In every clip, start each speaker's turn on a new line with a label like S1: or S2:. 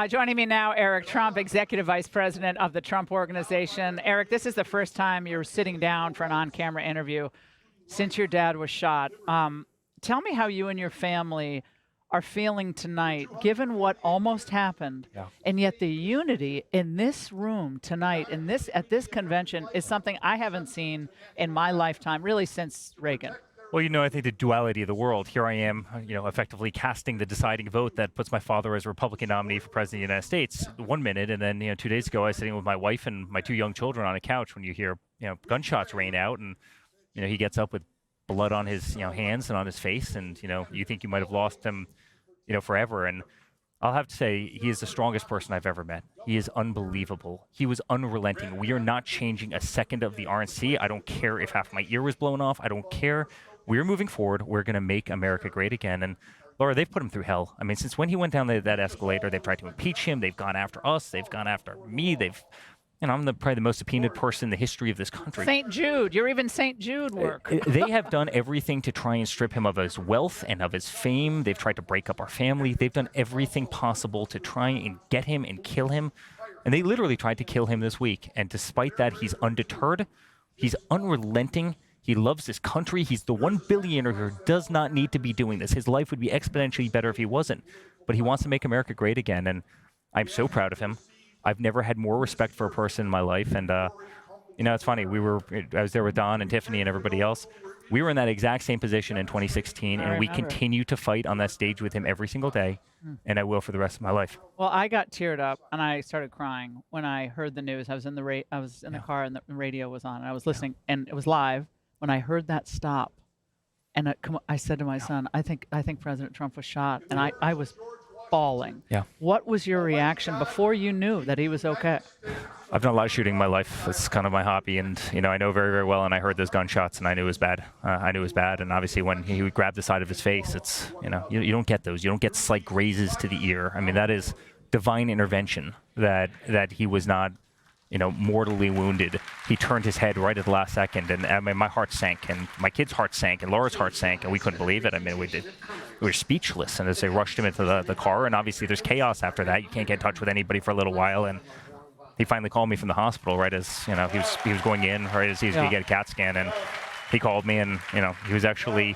S1: Joining me now, Eric Trump, Executive Vice President of the Trump Organization. Eric, this is the first time you're sitting down for an on-camera interview since your dad was shot. Tell me how you and your family are feeling tonight, given what almost happened, and yet the unity in this room tonight, at this convention, is something I haven't seen in my lifetime, really since Reagan.
S2: Well, I think the duality of the world. Here I am, effectively casting the deciding vote that puts my father as a Republican nominee for president of the United States 1 minute. And then, 2 days ago, I was sitting with my wife and my 2 young children on a couch when you hear, gunshots rain out. And, he gets up with blood on his, hands and on his face. And, you think you might have lost him, forever. And I'll have to say, he is the strongest person I've ever met. He is unbelievable. He was unrelenting. We are not changing a second of the RNC. I don't care if half my ear was blown off. I don't care. We're moving forward. We're going to make America great again. And Laura, they've put him through hell. I mean, since when he went down that escalator, they've tried to impeach him. They've gone after us. They've gone after me. I'm probably the most subpoenaed person in the history of this country.
S1: St. Jude. You're even St. Jude work.
S2: They have done everything to try and strip him of his wealth and of his fame. They've tried to break up our family. They've done everything possible to try and get him and kill him. And they literally tried to kill him this week. And despite that, he's undeterred. He's unrelenting. He loves this country. He's the one billionaire who does not need to be doing this. His life would be exponentially better if he wasn't. But he wants to make America great again. And I'm so proud of him. I've never had more respect for a person in my life. And, it's funny. I was there with Don and Tiffany and everybody else. We were in that exact same position in 2016. And we continue to fight on that stage with him every single day. And I will for the rest of my life.
S1: Well, I got teared up and I started crying when I heard the news. I was in the car and the radio was on. And I was listening and it was live. When I heard that stop, and I said to my son, I think President Trump was shot, and I was bawling.
S2: Yeah.
S1: What was your reaction before you knew that he was okay?
S2: I've done a lot of shooting in my life. It's kind of my hobby, and I know very, very well. And I heard those gunshots, and I knew it was bad. And obviously, when he would grab the side of his face, it's you don't get those. You don't get slight grazes to the ear. I mean, that is divine intervention. That he was not mortally wounded. He turned his head right at the last second, and I mean, my heart sank, and my kid's heart sank, and Laura's heart sank, and we couldn't believe it. I mean, we were speechless, and as they rushed him into the car, and obviously there's chaos after that. You can't get in touch with anybody for a little while, and he finally called me from the hospital right as he was going in, right as he was going to get a CAT scan, and he called me, and he was actually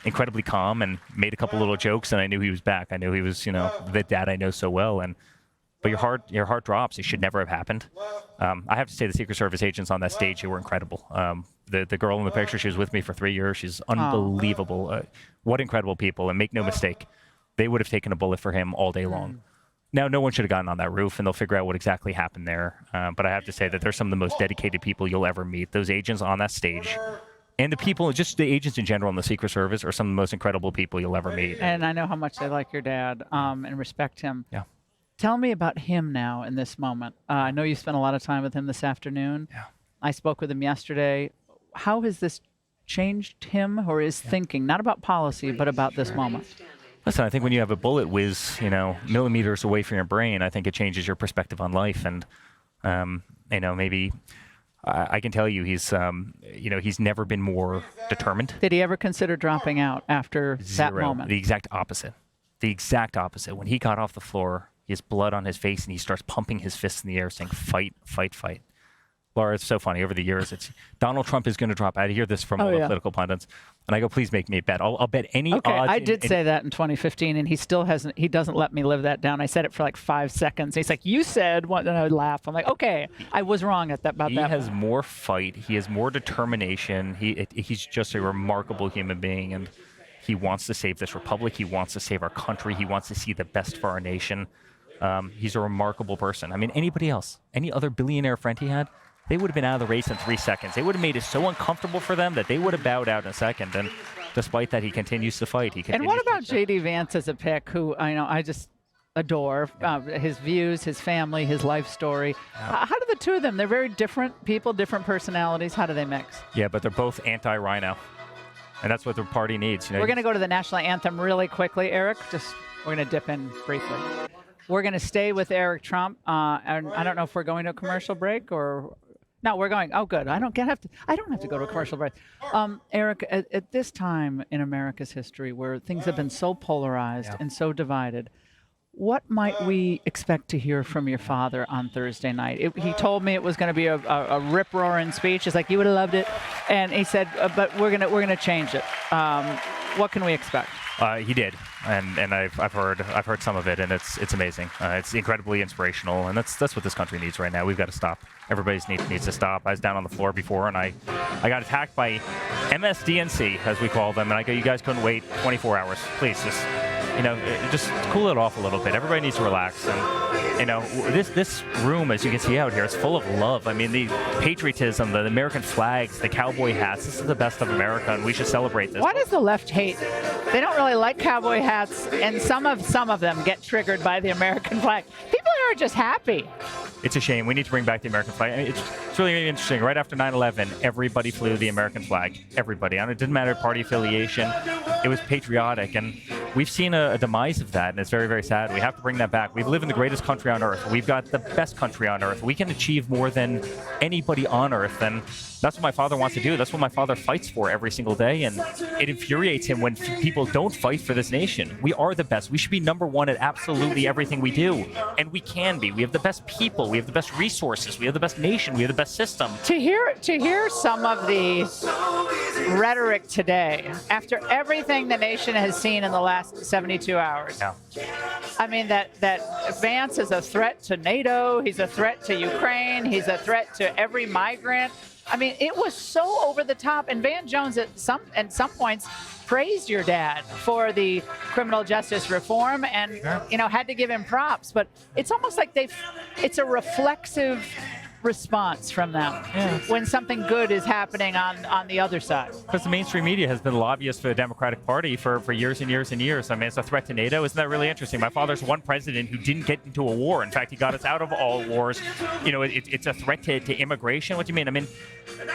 S2: incredibly calm and made a couple little jokes, and I knew he was back. I knew he was the dad I know so well, but your heart drops. It should never have happened. I have to say the Secret Service agents on that stage, they were incredible. The girl in the picture, she was with me for 3 years. She's unbelievable. What incredible people. And make no mistake, they would have taken a bullet for him all day long. Now, no one should have gotten on that roof, and they'll figure out what exactly happened there. But I have to say that they're some of the most dedicated people you'll ever meet. Those agents on that stage. And the people, just the agents in general in the Secret Service, are some of the most incredible people you'll ever meet.
S1: And I know how much they like your dad and respect him.
S2: Yeah.
S1: Tell me about him now in this moment. I know you spent a lot of time with him this afternoon.
S2: Yeah.
S1: I spoke with him yesterday. How has this changed him or his thinking, not about policy, but about this moment?
S2: Listen, I think when you have a bullet whiz, millimeters away from your brain, I think it changes your perspective on life. And, maybe I can tell you he's never been more determined.
S1: Did he ever consider dropping out after that moment?
S2: The exact opposite. The exact opposite. When he got off the floor, he has blood on his face, and he starts pumping his fists in the air, saying, "Fight, fight, fight." Laura, it's so funny. Over the years, it's Donald Trump is going to drop out. I hear this from all the political pundits, and I go, "Please make me a bet. I'll bet any odds."
S1: I did say that in 2015, and he still hasn't. He doesn't let me live that down. I said it for like 5 seconds. He's like, "You said what?" And I would laugh. I'm like, "Okay, I was wrong about that."
S2: He has more fight. He has more determination. He's just a remarkable human being, and he wants to save this republic. He wants to save our country. He wants to see the best for our nation. He's a remarkable person. I mean, anybody else, any other billionaire friend he had, they would have been out of the race in 3 seconds. They would have made it so uncomfortable for them that they would have bowed out in a second. And despite that, he continues to fight.
S1: And what about J.D. Vance as a pick, who I just adore, his views, his family, his life story. How do the two of them, they're very different people, different personalities. How do they mix?
S2: Yeah, but they're both anti-rhino. And that's what the party needs.
S1: We're going to go to the national anthem really quickly, Eric. We're going to dip in briefly. We're going to stay with Eric Trump. And I don't know if we're going to a commercial break or... No, we're going. Oh, good. I don't have to go to a commercial break. Eric, at this time in America's history where things have been so polarized and so divided, What might we expect to hear from your father on Thursday night? He told me it was going to be a rip-roaring speech. It's like, you would have loved it. And he said, but we're gonna change it. What can we expect?
S2: He did, and I've heard some of it, and it's amazing. It's incredibly inspirational, and that's what this country needs right now. We've got to stop. Everybody needs to stop. I was down on the floor before, and I got attacked by MSDNC, as we call them, and I go, you guys couldn't wait 24 hours. Please, just cool it off a little bit. Everybody needs to relax, and this room, as you can see out here, is full of love. I mean, the patriotism, the American flags, the cowboy hats. This is the best of America, and we should celebrate this.
S1: Why does the left hate? They don't really like cowboy hats, and some of them get triggered by the American flag. People are just happy.
S2: It's a shame. We need to bring back the American flag. It's really interesting. Right after 9/11, everybody flew the American flag. Everybody. And it didn't matter party affiliation. It was patriotic. And we've seen a demise of that, and it's very, very sad. We have to bring that back. We live in the greatest country on earth. We've got the best country on earth. We can achieve more than anybody on earth. And that's what my father wants to do. That's what my father fights for every single day. And it infuriates him when people don't fight for this nation. We are the best. We should be number one at absolutely everything we do. And we can be. We have the best people. We have the best resources. We have the best nation. We have the best system.
S1: To hear some of the rhetoric today, after everything the nation has seen in the last 72 hours,
S2: Yeah.
S1: I mean, that Vance is a threat to NATO. He's a threat to Ukraine. He's a threat to every migrant. I mean, it was so over the top. And Van Jones at some points praised your dad for the criminal justice reform and, had to give him props. But it's almost like it's a reflexive response from them when something good is happening on the other side.
S2: Because the mainstream media has been lobbyists for the Democratic Party for years and years and years. I mean, it's a threat to NATO. Isn't that really interesting? My father's one president who didn't get into a war. In fact, he got us out of all wars. It's a threat to immigration. What do you mean? I mean,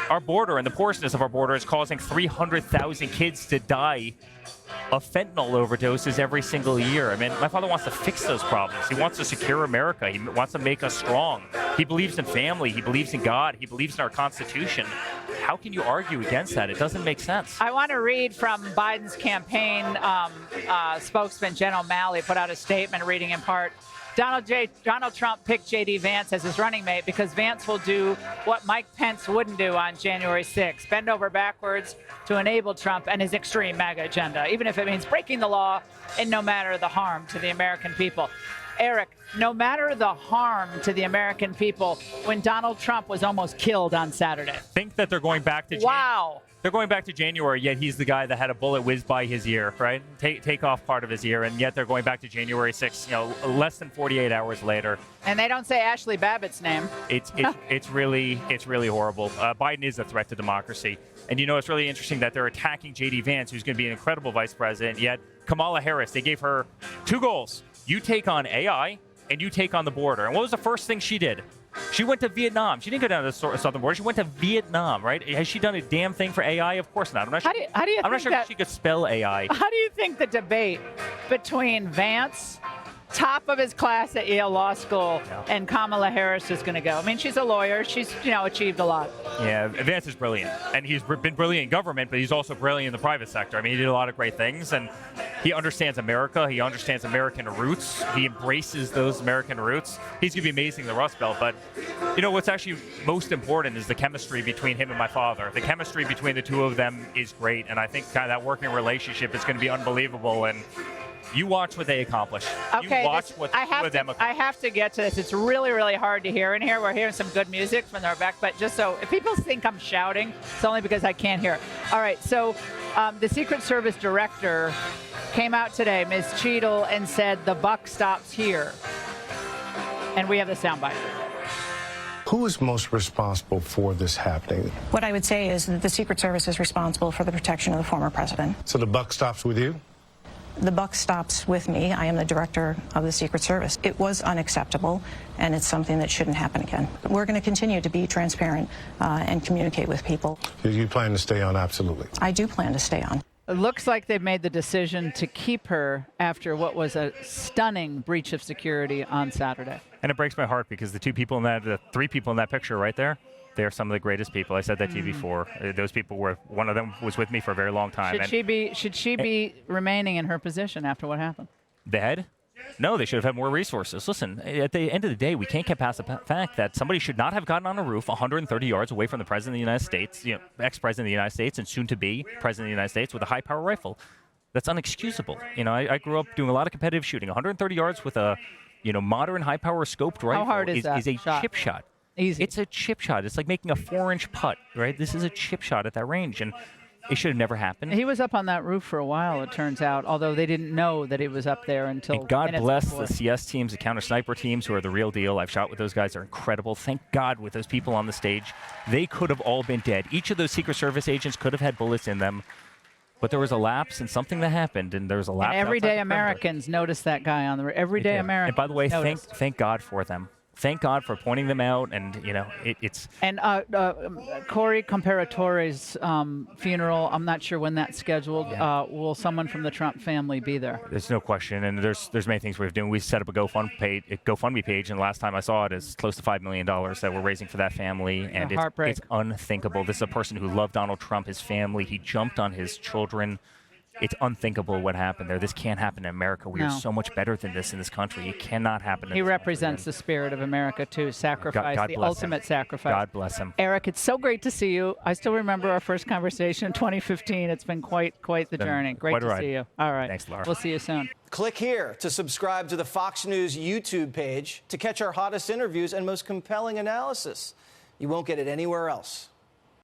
S2: our border and the porousness of our border is causing 300,000 kids to die of fentanyl overdoses every single year. I mean, my father wants to fix those problems. He wants to secure America. He wants to make us strong. He believes in family. He believes in God. He believes in our Constitution. How can you argue against that? It doesn't make sense.
S1: I want to read from Biden's campaign spokesman, Jen O'Malley, put out a statement reading in part, Donald Trump picked J.D. Vance as his running mate because Vance will do what Mike Pence wouldn't do on January 6th, bend over backwards to enable Trump and his extreme MAGA agenda, even if it means breaking the law and no matter the harm to the American people. Eric, no matter the harm to the American people, when Donald Trump was almost killed on Saturday.
S2: Think that they're going back to
S1: Wow.
S2: They're going back to January, yet he's the guy that had a bullet whiz by his ear, right? Take off part of his ear, and yet they're going back to January 6th, less than 48 hours later.
S1: And they don't say Ashley Babbitt's name.
S2: It's really horrible. Biden is a threat to democracy. And it's really interesting that they're attacking J.D. Vance, who's going to be an incredible vice president, yet Kamala Harris, they gave her 2 goals. You take on AI, and you take on the border. And what was the first thing she did? She went to Vietnam. She didn't go down to the southern border. She went to Vietnam, right? Has she done a damn thing for AI? Of course not. I'm not sure. I'm not sure if she could spell AI.
S1: How do you think the debate between Vance, top of his class at Yale Law School, and Kamala Harris is going to go? I mean, she's a lawyer. She's achieved a lot.
S2: Yeah, Vance is brilliant, and he's been brilliant in government, but he's also brilliant in the private sector. I mean, he did a lot of great things, and he understands America. He understands American roots. He embraces those American roots. He's going to be amazing in the Rust Belt. But what's actually most important is the chemistry between him and my father. The chemistry between the two of them is great, and I think kind of that working relationship is going to be unbelievable. And you watch what they accomplish.
S1: Okay,
S2: you watch what them accomplish.
S1: I have to get to this. It's really, really hard to hear in here. We're hearing some good music from their back, but just so if people think I'm shouting, it's only because I can't hear. All right, so the Secret Service director came out today, Ms. Cheadle, and said the buck stops here. And we have the soundbite.
S3: Who is most responsible for this happening?
S4: What I would say is that the Secret Service is responsible for the protection of the former president.
S3: So the buck stops with you?
S4: The buck stops with me. I am the director of the Secret Service. It was unacceptable, and it's something that shouldn't happen again. We're going to continue to be transparent and communicate with people.
S3: You plan to stay on, absolutely?
S4: I do plan to stay on.
S1: It looks like they've made the decision to keep her after what was a stunning breach of security on Saturday.
S2: And it breaks my heart because the 3 people in that picture right there, they are some of the greatest people. I said that to you before. Those people one of them was with me for a very long time.
S1: Should she be remaining in her position after what happened?
S2: The head? No, they should have had more resources. Listen, at the end of the day, we can't get past the fact that somebody should not have gotten on a roof 130 yards away from the President of the United States, ex-President of the United States and soon-to-be President of the United States with a high-power rifle. That's unexcusable. I grew up doing a lot of competitive shooting. 130 yards with a, modern high-power scoped rifle
S1: hard is that
S2: a
S1: shot?
S2: chip shot.
S1: Easy.
S2: It's a chip shot. It's like making a 4-inch putt, right? This is a chip shot at that range, and it should have never happened.
S1: He was up on that roof for a while, it turns out, although they didn't know that he was up there until
S2: And God
S1: minutes
S2: bless
S1: before.
S2: the CS teams, the counter sniper teams, who are the real deal. I've shot with those guys. They're incredible. Thank God with those people on the stage. They could have all been dead. Each of those Secret Service agents could have had bullets in them. But there was a lapse and something that happened, and there was a lapse.
S1: And everyday Americans noticed that guy on the roof. Everyday Americans.
S2: And by the way,
S1: noticed.
S2: thank God for them. Thank God for pointing them out, and it's.
S1: And Corey Comparatore's funeral, I'm not sure when that's scheduled.
S2: Yeah.
S1: Will someone from the Trump family be there?
S2: There's no question, and there's many things we've done. We set up a GoFundMe page, and last time I saw it, is close to $5 million that we're raising for that family, and it's unthinkable. This is a person who loved Donald Trump, his family. He jumped on his children. It's unthinkable what happened there. This can't happen in America. We are so much better than this in this country. It cannot happen.
S1: He represents the spirit of America, too. Sacrifice,
S2: God
S1: the
S2: bless
S1: ultimate
S2: him.
S1: sacrifice.
S2: God bless him.
S1: Eric, it's so great to see you. I still remember our first conversation in 2015. It's been quite the journey. Great to see you. All right.
S2: Thanks, Laura.
S1: We'll see you soon.
S5: Click here to subscribe to the Fox News YouTube page to catch our hottest interviews and most compelling analysis. You won't get it anywhere else.